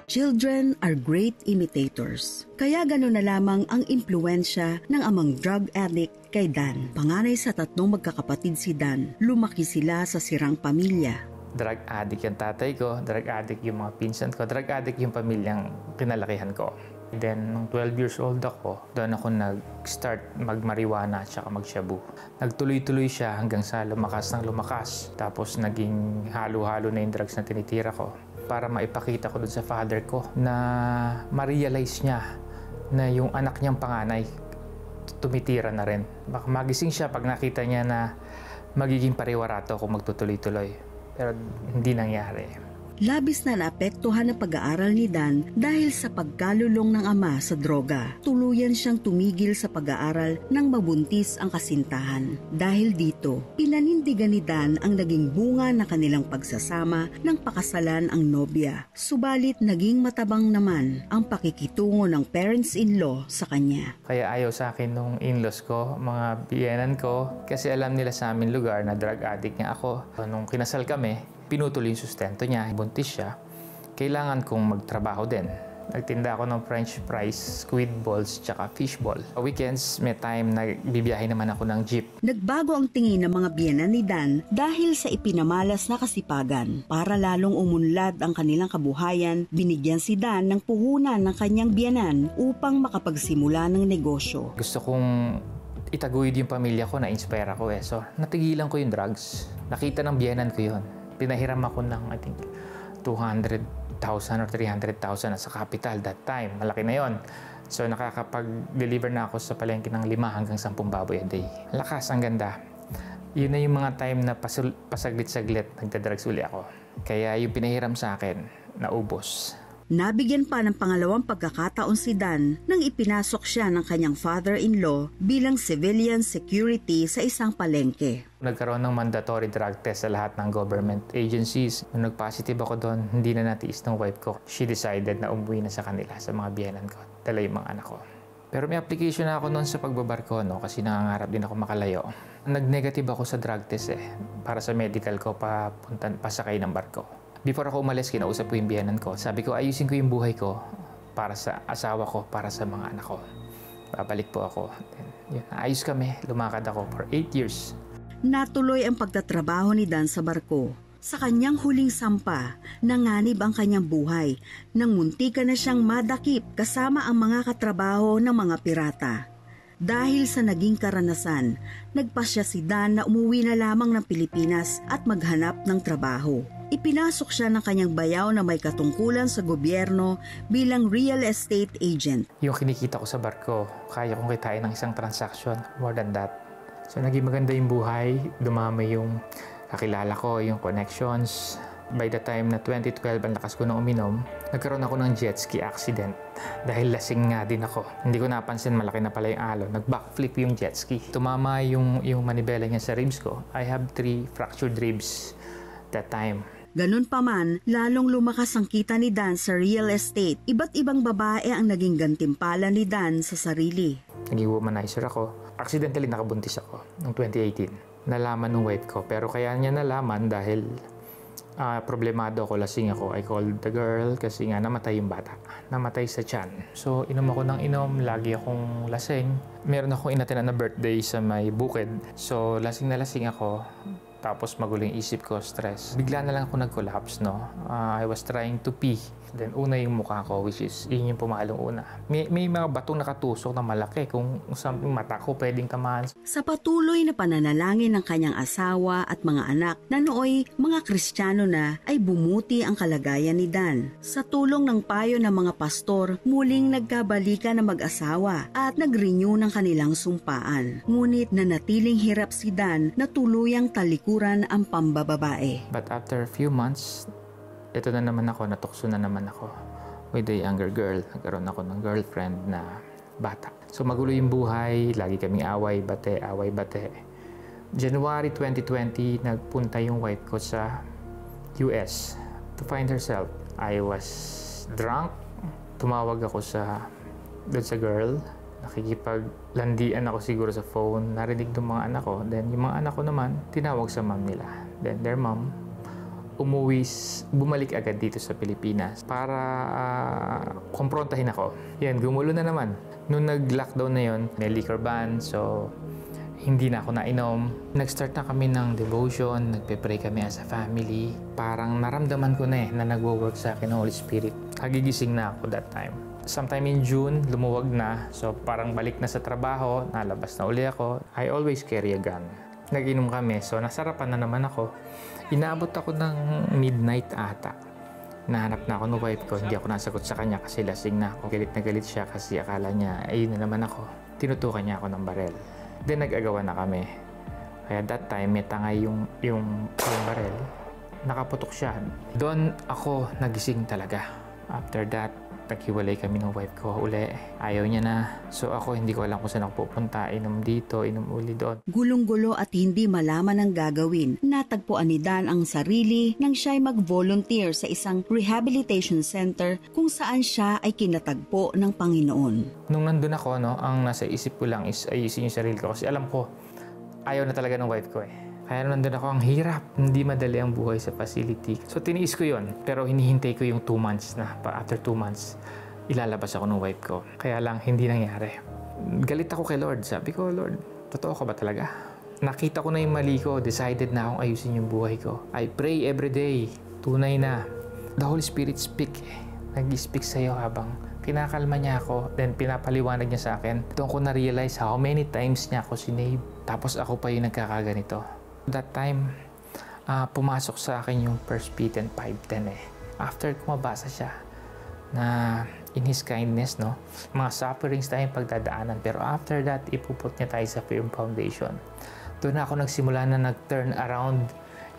Children are great imitators. Kaya gano'n na lamang ang impluensya ng amang drug addict kay Dan. Panganay sa 3 magkakapatid si Dan, lumaki sila sa sirang pamilya. Drug addict yung tatay ko, drug addict yung mga pinsan ko, drug addict yung pamilyang kinalakihan ko. Then, nung 12 years old ako, doon ako nag-start mag-marijuana at saka mag-shabu. Nagtuloy-tuloy siya hanggang sa lumakas ng lumakas. Tapos naging halo-halo na yung drugs na tinitira ko, para maipakita ko dun sa father ko na ma-realize niya na yung anak niyang panganay tumitira na rin. Baka magising siya pag nakita niya na magiging pariwarato kung magtutuloy-tuloy. Pero hindi nangyari. Labis na naapektuhan ang pag-aaral ni Dan dahil sa pagkalulong ng ama sa droga. Tuluyan siyang tumigil sa pag-aaral nang mabuntis ang kasintahan. Dahil dito, pinanindigan ni Dan ang naging bunga na kanilang pagsasama nang pakasalan ang nobya. Subalit naging matabang naman ang pakikitungo ng parents-in-law sa kanya. Kaya ayaw sa akin nung in-laws ko, mga biyenan ko, kasi alam nila sa amin lugar na drug addict nga ako. Nung kinasal kami, pinutuloy yung sustento niya, buntis siya, kailangan kong magtrabaho din. Nagtinda ako ng french fries, squid balls, tsaka fish ball. Weekends, may time na bibiyahe naman ako ng jeep. Nagbago ang tingin ng mga biyenan ni Dan dahil sa ipinamalas na kasipagan. Para lalong umunlad ang kanilang kabuhayan, binigyan si Dan ng puhunan ng kanyang biyenan upang makapagsimula ng negosyo. Gusto kong itaguyod yung pamilya ko, na-inspire ako eh. So, natigilan ko yung drugs. Nakita ng biyenan ko yun. Pinahiram ako ng, I think, 200,000 or 300,000 sa capital that time. Malaki na yon. So, nakakapag-deliver na ako sa palengke ng 5 hanggang 10 baboy a day. Lakas, ang ganda. Yun na yung mga time na pasaglit-saglit nagdadrugs uli ako. Kaya yung pinahiram sa akin, naubos. Nabigyan pa ng pangalawang pagkakataon si Dan nang ipinasok siya ng kanyang father-in-law bilang civilian security sa isang palengke. Nagkaroon ng mandatory drug test sa lahat ng government agencies. Nung nag-positive ako doon, hindi na natiis ng wife ko. She decided na umuwi na sa kanila, sa mga biyenan ko. Dala yung mga anak ko. Pero may application na ako noon sa pagbabarko, no? Kasi nangangarap din ako makalayo. Nag-negative ako sa drug test para sa medical ko pasakay ng barko. Before ako umalis, kinausap ko yung biyenan ko. Sabi ko, ayusin ko yung buhay ko para sa asawa ko, para sa mga anak ko. Babalik po ako. Then, ayos kami. Lumakad ako for 8 years. Natuloy ang pagtatrabaho ni Dan sa barko. Sa kanyang huling sampa, nanganib ang kanyang buhay nang muntikan na siyang madakip kasama ang mga katrabaho ng mga pirata. Dahil sa naging karanasan, nagpasya si Dan na umuwi na lamang ng Pilipinas at maghanap ng trabaho. Ipinasok siya ng kanyang bayaw na may katungkulan sa gobyerno bilang real estate agent. Yung kinikita ko sa barko, kaya kong kitain ng isang transaction, more than that. So naging maganda yung buhay, dumami yung kakilala ko, yung connections. By the time na 2012 ang lakas ko na uminom, nagkaroon ako ng jet ski accident. Dahil lasing nga din ako. Hindi ko napansin, malaki na pala yung alon. Nag-backflip yung jet ski. Tumama yung manibela niya sa ribs ko. I have 3 fractured ribs that time. Ganun pa man, lalong lumakas ang kita ni Dan sa real estate. Iba't ibang babae ang naging gantimpala ni Dan sa sarili. Naging womanizer ako. Accidentally nakabuntis ako noong 2018. Nalaman ng wife ko. Pero kaya niya nalaman dahil problemado ako, lasing ako. I called the girl kasi nga namatay yung bata. Namatay sa tiyan. So inom ako ng inom, lagi akong lasing. Meron akong inatenan na birthday sa may bukid. So lasing na lasing ako. Tapos magulo yung isip ko, stress. Bigla na lang ako nag-collapse, no? I was trying to pee. Then una yung mukha ko, which is yun yung pumalong una. May mga batong nakatusok na malaki. Kung something mata ko pwedeng tamaan. Sa patuloy na pananalangin ng kanyang asawa at mga anak na nooy mga Kristiyano na, ay bumuti ang kalagayan ni Dan. Sa tulong ng payo ng mga pastor, muling nagkabalikan ng mag-asawa at nag-renew ng kanilang sumpaan. Ngunit nanatiling hirap si Dan na tuluyang talikuran ang pambababae. But after a few months, ito na naman ako, natukso na naman ako with a younger girl. Nagkaroon ako ng girlfriend na bata. So magulo yung buhay, lagi kaming away, bate. January 2020, nagpunta yung wife ko sa US to find herself. I was drunk. Tumawag ako doon sa girl. Nakikipaglandian ako siguro sa phone, narinig ng mga anak ko. Then yung mga anak ko naman, tinawag sa mom nila. Then their mom, bumalik agad dito sa Pilipinas para kumprontahin ako. Yan, gumulo na naman. Nung nag-lockdown na yon, may liquor ban, so hindi na ako nainom. Nag-start na kami ng devotion, nagpe-pray kami as a family. Parang naramdaman ko na na nagwo-work sa akin ng Holy Spirit. Nagigising na ako that time. Sometime in June, lumuwag na. So parang balik na sa trabaho, nalabas na uli ako. I always carry a gun. Nag-inom kami, so nasarapan na naman ako. Inaabot ako ng midnight ata. Nahanap na ako ng wife ko, hindi ako nasagot sa kanya kasi lasing na ako. Galit na galit siya kasi akala niya, ayun na naman ako. Tinutukan niya ako ng barel. Then nag-agawan na kami. Kaya that time, may tangay yung barel. Nakaputok siya. Doon ako nagising talaga. After that, naghiwalay kami ng wife ko uli. Ayaw niya na. So ako hindi ko alam kung saan ako pupunta. Inom dito, inom uli doon. Gulong-gulo at hindi malaman ang gagawin. Natagpuan ni Dan ang sarili nang siya'y mag-volunteer sa isang rehabilitation center kung saan siya ay kinatagpo ng Panginoon. Nung nandun ako, ang nasa isip ko lang is ayusin yung sarili ko. Kasi alam ko, ayaw na talaga ng wife ko Kaya nandun ako, ang hirap. Hindi madali ang buhay sa facility. So tiniis ko yon. Pero hinihintay ko yung 2 months na. After 2 months, ilalabas ako ng wife ko. Kaya lang, hindi nangyari. Galit ako kay Lord. Sabi ko, Lord, totoo ka ba talaga? Nakita ko na yung mali ko. Decided na akong ayusin yung buhay ko. I pray every day. Tunay na. The Holy Spirit speak. Nag-speak sa'yo habang kinakalma niya ako. Then pinapaliwanag niya sa akin. Doon ko na-realize how many times niya ako sinave. Tapos ako pa yung nagkakaganito. That time, pumasok sa akin yung 1 Peter 5:10 After ko mabasa siya na in His kindness, mga sufferings tayong pagdadaanan. Pero after that, ipuput niya tayo sa firm foundation. Doon ako nagsimula na nag-turn around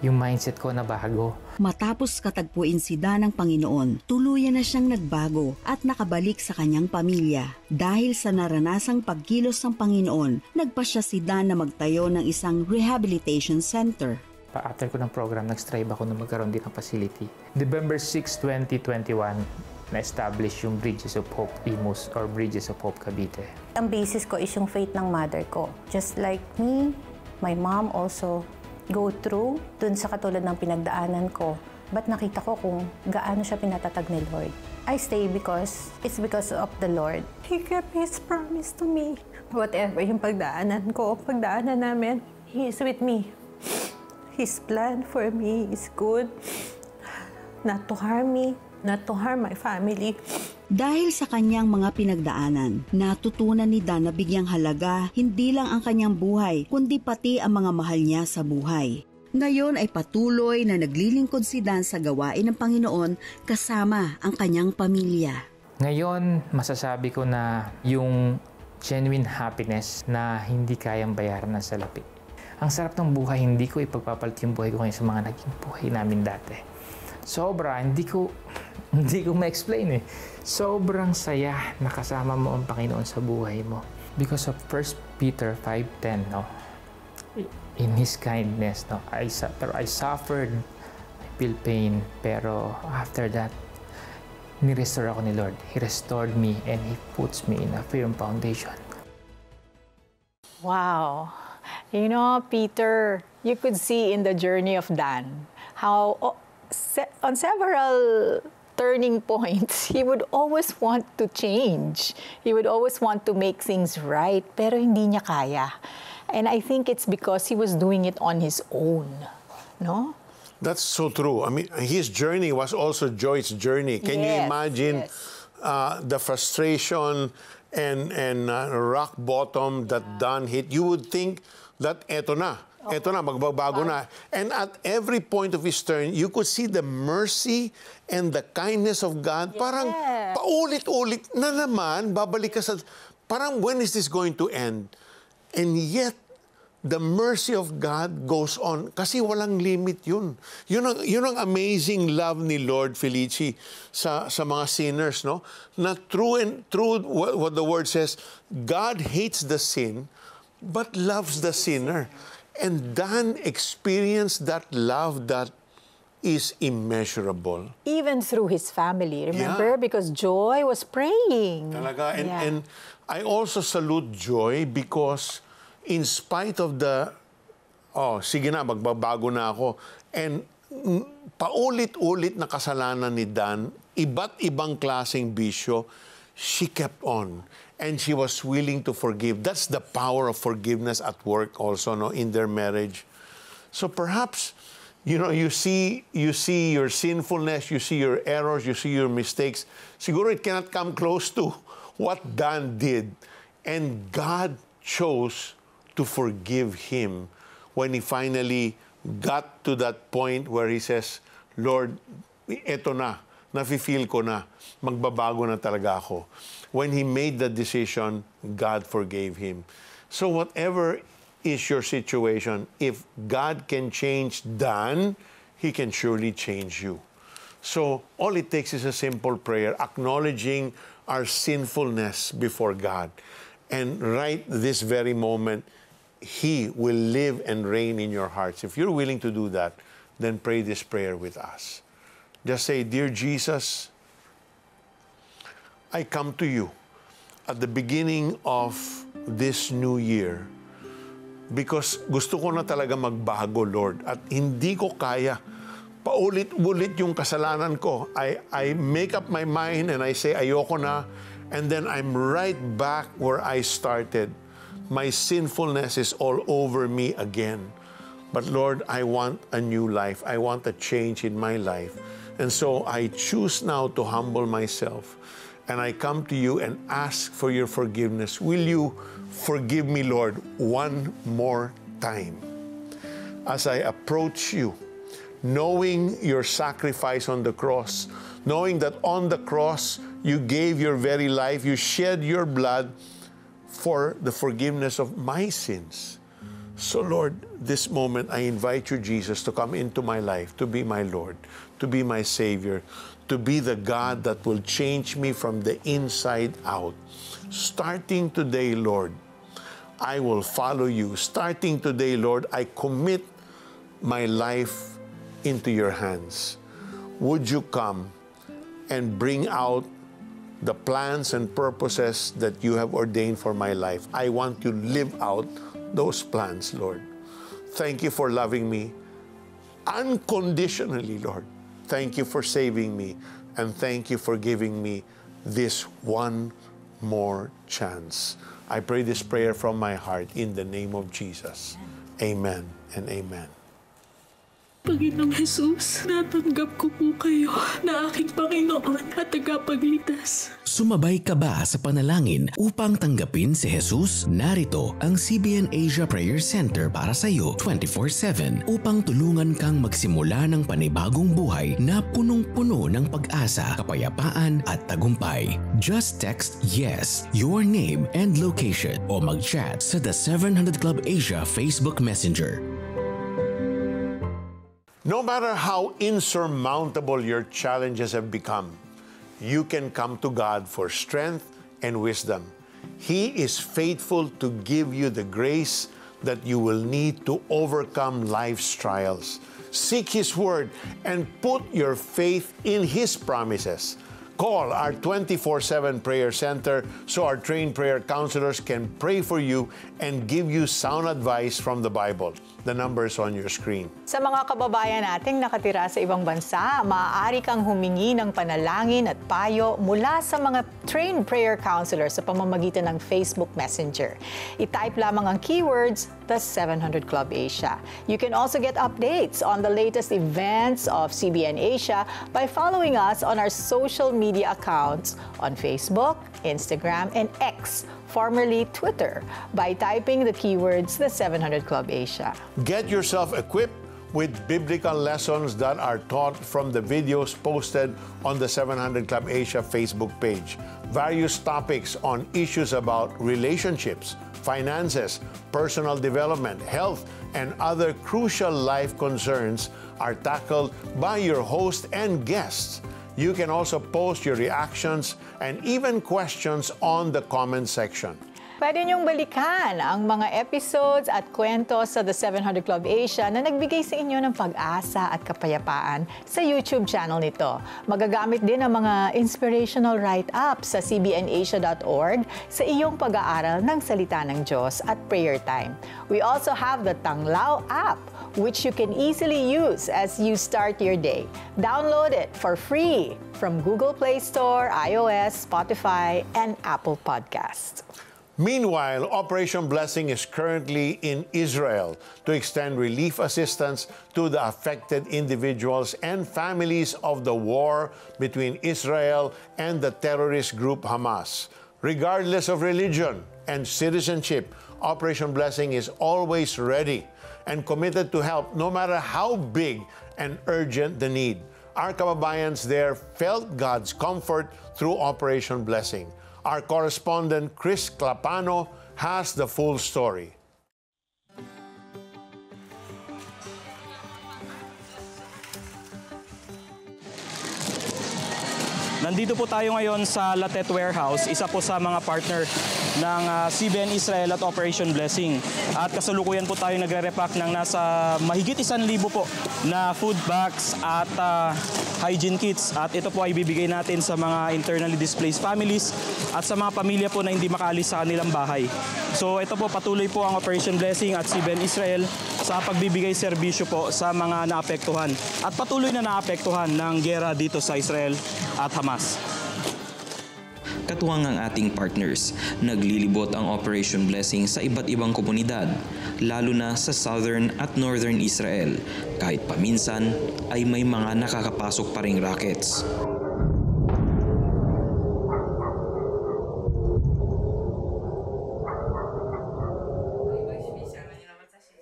yung mindset ko na bago. Matapos katagpuin si Dan ng Panginoon, tuluyan na siyang nagbago at nakabalik sa kanyang pamilya. Dahil sa naranasang pagkilos ng Panginoon, nagpasya si Dan na magtayo ng isang rehabilitation center. After ko ng program, nag-strive ako na magkaroon din ng facility. November 6, 2021, na-establish yung Bridges of Hope Imus or Bridges of Hope Cavite. Ang basis ko is yung faith ng mother ko. Just like me, my mom also go through dun sa katulad ng pinagdaanan ko. But nakita ko kung gaano siya pinatatag ni Lord. I stay because it's because of the Lord. He kept His promise to me. Whatever yung pagdaanan ko, pagdaanan namin, He is with me. His plan for me is good. Not to harm me, not to harm my family. Dahil sa kanyang mga pinagdaanan, natutunan ni Dan na bigyang halaga hindi lang ang kanyang buhay, kundi pati ang mga mahal niya sa buhay. Ngayon ay patuloy na naglilingkod si Dan sa gawain ng Panginoon kasama ang kanyang pamilya. Ngayon, masasabi ko na yung genuine happiness na hindi kayang bayaran ng salapi. Ang sarap ng buhay, hindi ko ipagpapalit yung buhay ko ngayon sa mga naging buhay namin dati. Sobra, hindi ko ma-explain Sobrang saya na kasama mo ang Panginoon sa buhay mo. Because of 1 Peter 5:10, in His kindness, I suffered, I feel pain, pero after that, ni-restore ako ni Lord. He restored me and He puts me in a firm foundation. Wow. You know, Peter, you could see in the journey of Dan how on several turning points, he would always want to change. He would always want to make things right, pero hindi niya kaya. And I think it's because he was doing it on his own, no? That's so true. I mean, his journey was also Joy's journey. Can you imagine the frustration and rock bottom that Dan hit? You would think that eto na, magbabago na. And at every point of his turn, you could see the mercy and the kindness of God. Parang paulit-ulit na naman, babalik ka sa, parang when is this going to end? And yet, the mercy of God goes on. Kasi walang limit yun. Yun ang amazing love ni Lord Felici sa mga sinners, no? Na true what the word says, God hates the sin, but loves the sinner. And Dan experienced that love that is immeasurable. Even through his family, remember? Yeah. Because Joy was praying. Talaga. Yeah. And I also salute Joy because in spite of the, sige na, magbabago na ako. And paulit-ulit na kasalanan ni Dan, iba't ibang klaseng bisyo, she kept on. And she was willing to forgive. That's the power of forgiveness at work also, no, in their marriage. So perhaps, you know, you see your sinfulness, you see your errors, you see your mistakes. Siguro it cannot come close to what Dan did. And God chose to forgive him when he finally got to that point where he says, Lord, eto na, nafe-feel ko na, magbabago na talaga ako. When he made the decision, God forgave him. So whatever is your situation, if God can change Dan, he can surely change you. So all it takes is a simple prayer, acknowledging our sinfulness before God. And right this very moment, he will live and reign in your hearts. If you're willing to do that, then pray this prayer with us. Just say, Dear Jesus, I come to you at the beginning of this new year because gusto ko na talaga magbago, Lord, at hindi ko kaya. Paulit-ulit yung kasalanan ko. I make up my mind and I say, ayoko na, and then I'm right back where I started. My sinfulness is all over me again. But Lord, I want a new life. I want a change in my life. And so I choose now to humble myself. And I come to you and ask for your forgiveness. Will you forgive me, Lord, one more time? As I approach you, knowing your sacrifice on the cross, knowing that on the cross you gave your very life, you shed your blood for the forgiveness of my sins. So Lord, this moment I invite you, Jesus, to come into my life, to be my Lord, to be my Savior, to be the God that will change me from the inside out. Starting today, Lord, I will follow you. Starting today, Lord, I commit my life into your hands. Would you come and bring out the plans and purposes that you have ordained for my life? I want to live out those plans, Lord. Thank you for loving me unconditionally, Lord. Thank you for saving me, and thank you for giving me this one more chance. I pray this prayer from my heart in the name of Jesus. Amen and amen. Panginoong Jesus, natanggap ko po kayo na aking Panginoon at tagapagligtas. Sumabay ka ba sa panalangin upang tanggapin si Jesus? Narito ang CBN Asia Prayer Center para sa iyo 24/7 upang tulungan kang magsimula ng panibagong buhay na punong-puno ng pag-asa, kapayapaan at tagumpay. Just text YES, your name and location o mag-chat sa The 700 Club Asia Facebook Messenger. No matter how insurmountable your challenges have become, you can come to God for strength and wisdom. He is faithful to give you the grace that you will need to overcome life's trials. Seek His Word and put your faith in His promises. Call our 24/7 prayer center so our trained prayer counselors can pray for you and give you sound advice from the Bible. The number is on your screen. Sa mga kababayan nating nakatira sa ibang bansa, maaari kang humingi ng panalangin at payo mula sa mga trained prayer counselors sa pamamagitan ng Facebook Messenger. I-type lamang ang keywords, The 700 Club Asia. You can also get updates on the latest events of CBN Asia by following us on our social media accounts on Facebook, Instagram, and X, formerly Twitter, by typing the keywords The 700 Club Asia. Get yourself equipped with biblical lessons that are taught from the videos posted on the 700 Club Asia Facebook page. Various topics on issues about relationships, finances, personal development, health, and other crucial life concerns are tackled by your host and guests. You can also post your reactions and even questions on the comment section. Pwede niyong balikan ang mga episodes at kwento sa The 700 Club Asia na nagbigay sa inyo ng pag-asa at kapayapaan sa YouTube channel nito. Magagamit din ang mga inspirational write-ups sa cbnasia.org sa iyong pag-aaral ng salita ng Diyos at prayer time. We also have the Tanglao app, which you can easily use as you start your day. Download it for free from Google Play Store, iOS, Spotify, and Apple Podcasts. Meanwhile, Operation Blessing is currently in Israel to extend relief assistance to the affected individuals and families of the war between Israel and the terrorist group Hamas. Regardless of religion and citizenship, Operation Blessing is always ready and committed to help no matter how big and urgent the need. Our kababayans there felt God's comfort through Operation Blessing. Our correspondent Chris Clapano has the full story. Nandito po tayo ngayon sa Latet Warehouse, isa po sa mga partner ng CBN Israel at Operation Blessing. At kasalukuyan po tayo nagre-repack ng nasa mahigit 1,000 po na food bags at hygiene kits. At ito po ay bibigay natin sa mga internally displaced families at sa mga pamilya po na hindi makaalis sa kanilang bahay. So ito po, patuloy po ang Operation Blessing at CBN Israel sa pagbibigay serbisyo po sa mga naapektuhan at patuloy na naapektuhan ng giyera dito sa Israel at Hamas. Katuwang ang ating partners, naglilibot ang Operation Blessing sa iba't ibang komunidad, lalo na sa southern at northern Israel, kahit paminsan ay may mga nakakapasok pa ring rockets.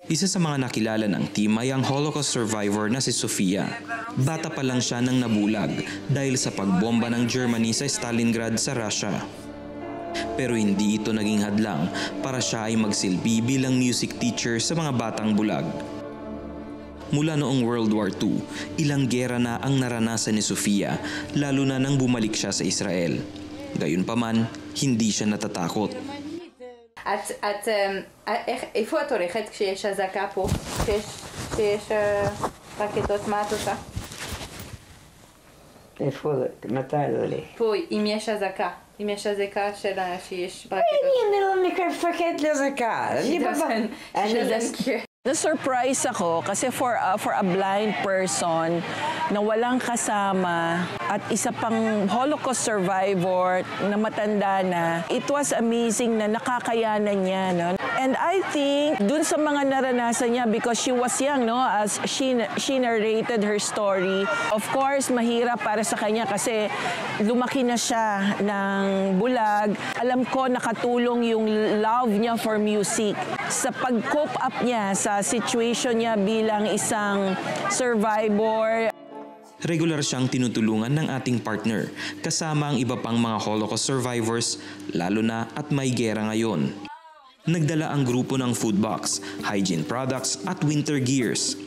Isa sa mga nakilala ng team ay ang Holocaust survivor na si Sofia. Bata pa lang siya nang nabulag dahil sa pagbomba ng Germany sa Stalingrad sa Russia. Pero hindi ito naging hadlang para siya ay magsilbi bilang music teacher sa mga batang bulag. Mula noong World War II, ilang gera na ang naranasan ni Sofia, lalo na nang bumalik siya sa Israel. Gayunpaman, hindi siya natatakot. איפה את הולכת כשיש אזעקה פה? כשיש רקטות, מה את עושה? איפה? מתי זה עולה? פה, אם יש אזעקה. אם יש אזעקה שיש רקטות. אני לא מפחד לאזעקה. אני לא... Na-surprise ako kasi for a blind person na walang kasama at isa pang Holocaust survivor na matanda na, it was amazing na nakakayanan niya. No? And I think dun sa mga naranasan niya, because she was young, no, as she narrated her story, of course mahirap para sa kanya kasi lumaki na siya ng bulag. Alam ko nakatulong yung love niya for music sa pag-cope up niya sa situation niya bilang isang survivor. Regular siyang tinutulungan ng ating partner, kasama ang iba pang mga Holocaust survivors, lalo na at may gera ngayon. Nagdala ang grupo ng food box, hygiene products at winter gears.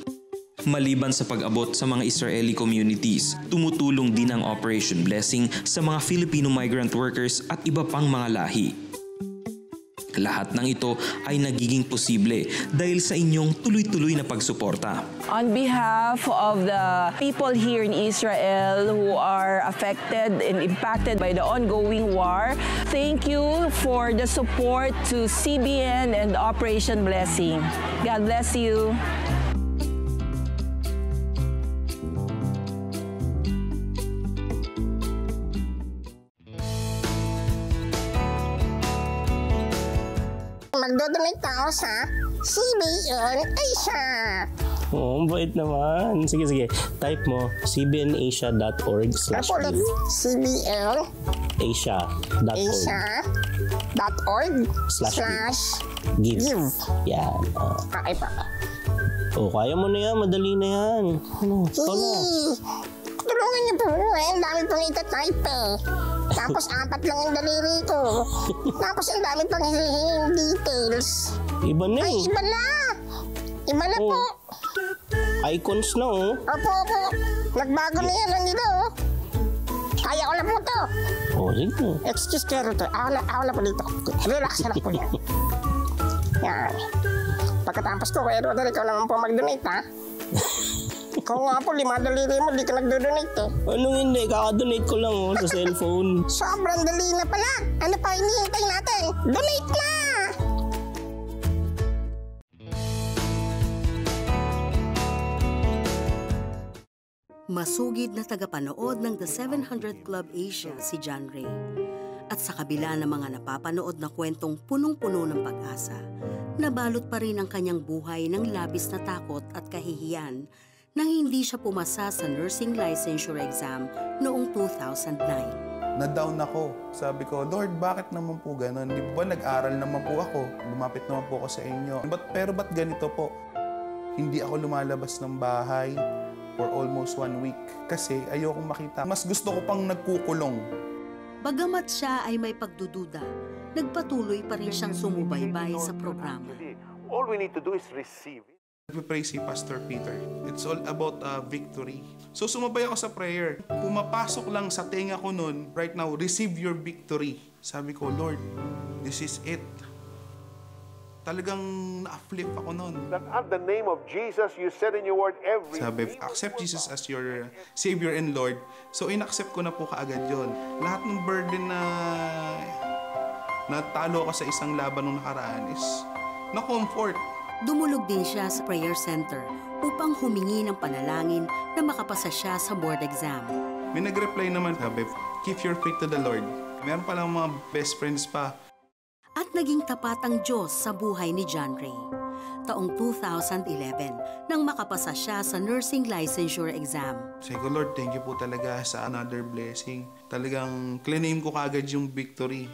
Maliban sa pag-abot sa mga Israeli communities, tumutulong din ang Operation Blessing sa mga Filipino migrant workers at iba pang mga lahi. Lahat ng ito ay nagiging posible dahil sa inyong tuloy-tuloy na pagsuporta. On behalf of the people here in Israel who are affected and impacted by the ongoing war, thank you for the support to CBN and Operation Blessing. God bless you. Magdodonate ako sa CBN Asia. Oh, bait naman. Sige. Type mo cbnasia.org/give. CBN Asia.org/give. Yan. Okay pa. Oh, kaya mo na yan. Madali na yan. Ano? Ito na. Tulungan niyo po. Ang dami pong itatype eh. Tapos 4 lang yung daliri ko. Tapos ang dami pang hihinging details. Iba na eh. Ay, iba na. Iba na po. Icons na oh. Opo. Nagbago na yan ang ito. Kaya ko na na po to. Sige. Excuse kayo rito. Ako na po dito. Relax na po yan. Yan. Pagkatapos ko, Kuya Roderick, ikaw naman po mag-donate, ha? Ikaw nga po, 5 daliri mo, di ka nag-donate eh. Anong hindi? Kaka-donate ko lang sa cellphone. Sobrang dali na pala. Ano pa hinihintay natin? Donate na! Masugid na tagapanood ng The 700 Club Asia si John Ray. At sa kabila ng mga napapanood na kwentong punong-puno ng pag-asa, nabalot pa rin ang kanyang buhay ng labis na takot at kahihiyan nang hindi siya pumasa sa nursing licensure exam noong 2009. Na-down ako. Sabi ko, Lord, bakit naman po ganun? Di ba nag-aral naman po ako? Lumapit naman po ako sa inyo. Pero ba't ganito po? Hindi ako lumalabas ng bahay for almost 1 week. Kasi ayokong makita. Mas gusto ko pang nagkukulong. Bagamat siya ay may pagdududa, nagpatuloy pa rin siyang sumubaybay sa programa. All we need to do is receive it. Nagpe-pray si Pastor Peter. It's all about victory. So sumabay ako sa prayer. Pumapasok lang sa tenga ko nun, right now, receive your victory. Sabi ko, Lord, this is it. Talagang na-flip ako nun. That at the name of Jesus, you said in your word every... Sabi, accept Jesus as your Savior and Lord. So in-accept ko na po kaagad yon. Lahat ng burden na natalo ko sa isang laban nung nakaraan is na-comfort. Dumulog din siya sa prayer center upang humingi ng panalangin na makapasa siya sa board exam. May nag-reply naman, sabi, keep your faith to the Lord. Meron palang mga best friends pa. At naging tapat ang Diyos sa buhay ni John Ray. Taong 2011 nang makapasa siya sa nursing licensure exam. Sabi ko, Lord, thank you po talaga sa another blessing. Talagang claim ko kaagad yung victory.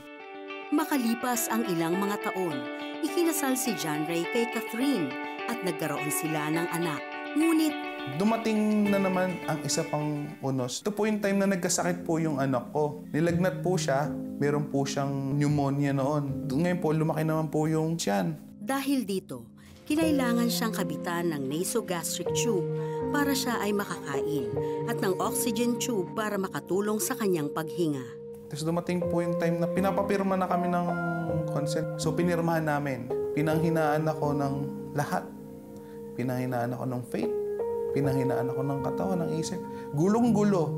Makalipas ang ilang mga taon, ikinasal si John Ray kay Catherine at nagkaroon sila ng anak. Ngunit, dumating na naman ang isa pang unos. Ito po yung time na nagkasakit po yung anak ko. Nilagnat po siya, meron po siyang pneumonia noon. Ngayon po, lumaki naman po yung tiyan. Dahil dito, kinailangan siyang kabitan ng nasogastric tube para siya ay makakain at ng oxygen tube para makatulong sa kanyang paghinga. Tapos dumating po yung time na pinapapirma na kami ng consent. So pinirmahan namin. Pinanghinaan ako ng lahat. Pinanghinaan ako ng faith. Pinanghinaan ako ng katawan, ng isip. Gulong-gulo.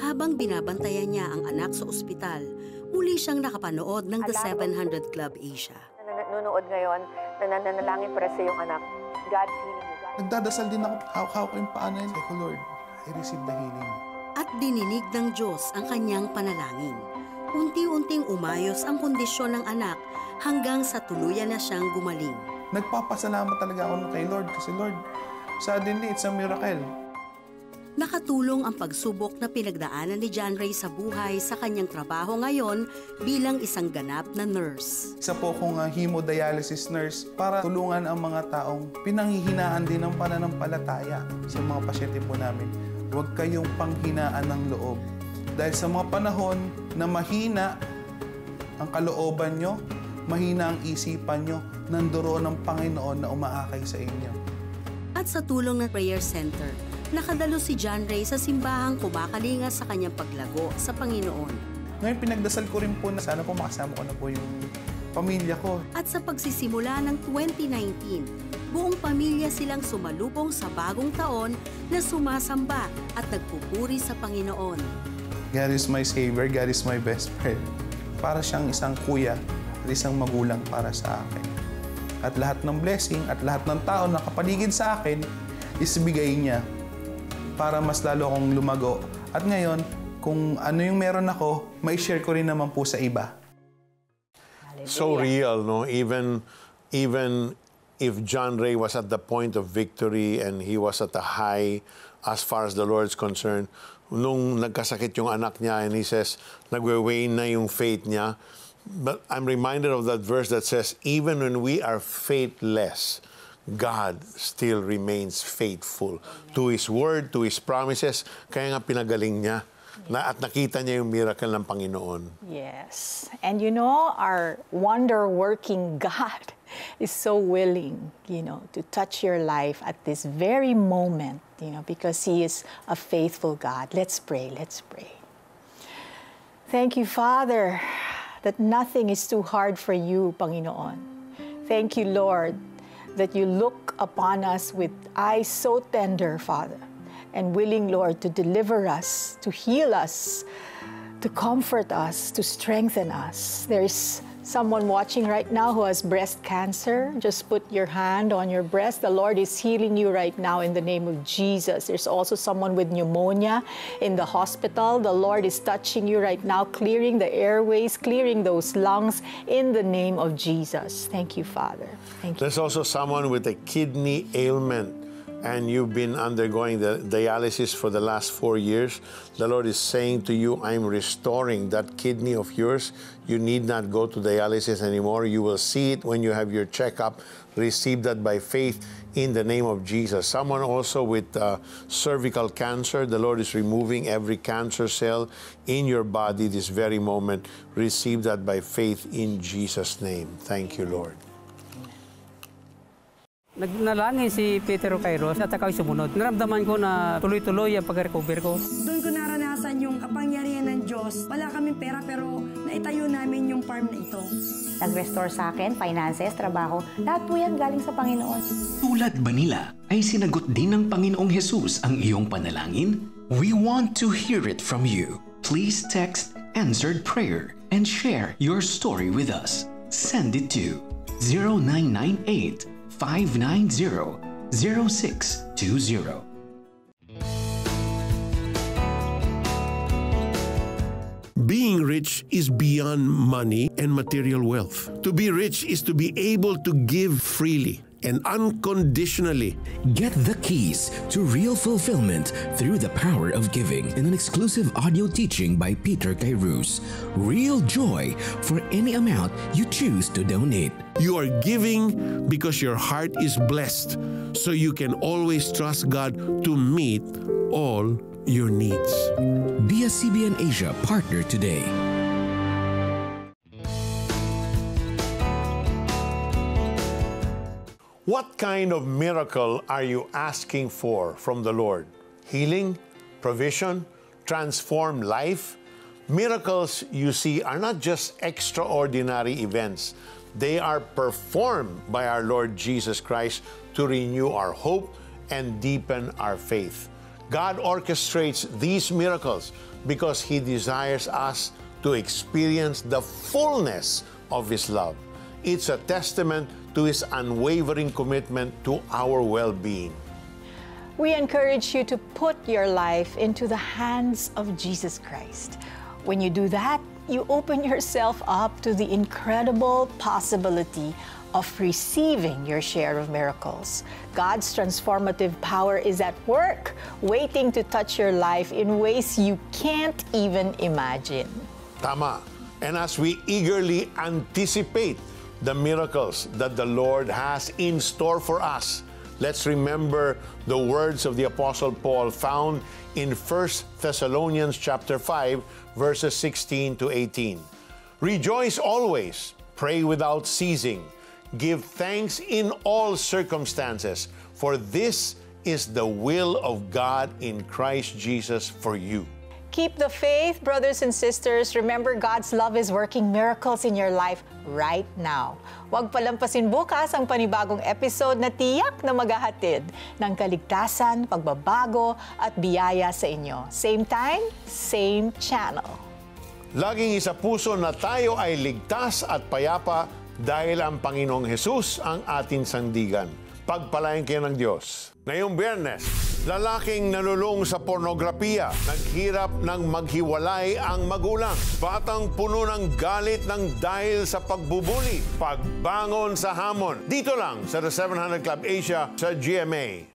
Habang binabantayan niya ang anak sa ospital, muli siyang nakapanood ng The 700 Club Asia. Nanonood ngayon, nananalangin para sa iyong anak. God's healing you. Nagdadasal din ako, hawak ko yung paa na yun. Sabi ko, Lord, I receive the healing. At dininig ng Diyos ang kanyang panalangin. Unti-unting umayos ang kondisyon ng anak hanggang sa tuluyan na siyang gumaling. Nagpapasalamat talaga ako kay Lord kasi Lord, suddenly it's a miracle. Nakatulong ang pagsubok na pinagdaanan ni John Ray sa buhay sa kanyang trabaho ngayon bilang isang ganap na nurse. Isa po akong hemodialysis nurse para tulungan ang mga taong pinanghihinaan din ng pananampalataya sa mga pasyente po namin. Huwag kayong panghinaan ng loob. Dahil sa mga panahon na mahina ang kalooban nyo, mahina ang isipan nyo, nanduro ng Panginoon na umaakay sa inyo. At sa tulong ng prayer center, nakadalo si John Ray sa simbahang kumakalinga sa kanyang paglago sa Panginoon. Ngayon pinagdasal ko rin po na sana po makasama ko na po yung pamilya ko. At sa pagsisimula ng 2019, buong pamilya silang sumalubong sa bagong taon na sumasamba at nagpupuri sa Panginoon. God is my Savior, God is my best friend. Para siyang isang kuya at isang magulang para sa akin. At lahat ng blessing at lahat ng tao na kapaligid sa akin is bigay niya para mas lalo akong lumago. At ngayon, kung ano yung meron ako, may share ko rin naman po sa iba. So real, no? Even if John Ray was at the point of victory and he was at the high as far as the Lord's concerned, nung nagkasakit yung anak niya and he says, nagwe-wane na yung faith niya. But I'm reminded of that verse that says, even when we are faithless, God still remains faithful to His word, to His promises. Kaya nga pinagaling niya at nakita niya yung miracle ng Panginoon. Yes. And you know, our wonder-working God is so willing, to touch your life at this very moment, because He is a faithful God. Let's pray, let's pray. Thank you, Father, that nothing is too hard for you, Panginoon. Thank you, Lord, that you look upon us with eyes so tender, Father, and willing, Lord, to deliver us, to heal us, to comfort us, to strengthen us. There is someone watching right now who has breast cancer. Just put your hand on your breast. The Lord is healing you right now in the name of Jesus. There's also someone with pneumonia in the hospital. The Lord is touching you right now, clearing the airways, clearing those lungs in the name of Jesus. Thank you, Father. Thank you. There's also someone with a kidney ailment, and you've been undergoing the dialysis for the last 4 years. The Lord is saying to you, I'm restoring that kidney of yours. You need not go to dialysis anymore. You will see it when you have your checkup. Receive that by faith in the name of Jesus. Someone also with cervical cancer, the Lord is removing every cancer cell in your body this very moment. Receive that by faith in Jesus' name. Thank you, Lord. Nagnalangin si Peter Kairos at ako'y sumunod. Naramdaman ko na tuloy-tuloy ang pag-recover ko. Doon ko naranasan yung kapangyarihan ng Diyos. Wala kaming pera pero naitayo namin yung farm na ito. Nag-restore sa akin, finances, trabaho. Lahat po yan galing sa Panginoon. Tulad ba nila ay sinagot din ng Panginoong Jesus ang iyong panalangin? We want to hear it from you. Please text Answered Prayer and share your story with us. Send it to 0998 590-0620. Being rich is beyond money and material wealth. To be rich is to be able to give freely and unconditionally. Get the keys to real fulfillment through the power of giving in an exclusive audio teaching by Peter Kairos. Real joy for any amount you choose to donate. You are giving because your heart is blessed, so you can always trust God to meet all your needs. Be a CBN Asia partner today. What kind of miracle are you asking for from the Lord? Healing, provision, transformed life? Miracles, you see, are not just extraordinary events. They are performed by our Lord Jesus Christ to renew our hope and deepen our faith. God orchestrates these miracles because He desires us to experience the fullness of His love. It's a testament to His unwavering commitment to our well-being. We encourage you to put your life into the hands of Jesus Christ. When you do that, you open yourself up to the incredible possibility of receiving your share of miracles. God's transformative power is at work, waiting to touch your life in ways you can't even imagine. Tama. And as we eagerly anticipate the miracles that the Lord has in store for us, let's remember the words of the Apostle Paul found in 1 Thessalonians chapter 5, verses 16 to 18. Rejoice always, pray without ceasing, give thanks in all circumstances, for this is the will of God in Christ Jesus for you. Keep the faith, brothers and sisters. Remember, God's love is working miracles in your life right now. Huwag palampasin bukas ang panibagong episode na tiyak na maghahatid ng kaligtasan, pagbabago at biyaya sa inyo. Same time, same channel. Laging isa puso na tayo ay ligtas at payapa dahil ang Panginoong Hesus ang ating sandigan. Pagpalain kayo ng Diyos. Ngayong Biyernes, lalaking nalulung sa pornografiya, naghirap ng maghiwalay ang magulang, batang puno ng galit ng dahil sa pagbubuli, pagbangon sa hamon. Dito lang sa The 700 Club Asia sa GMA.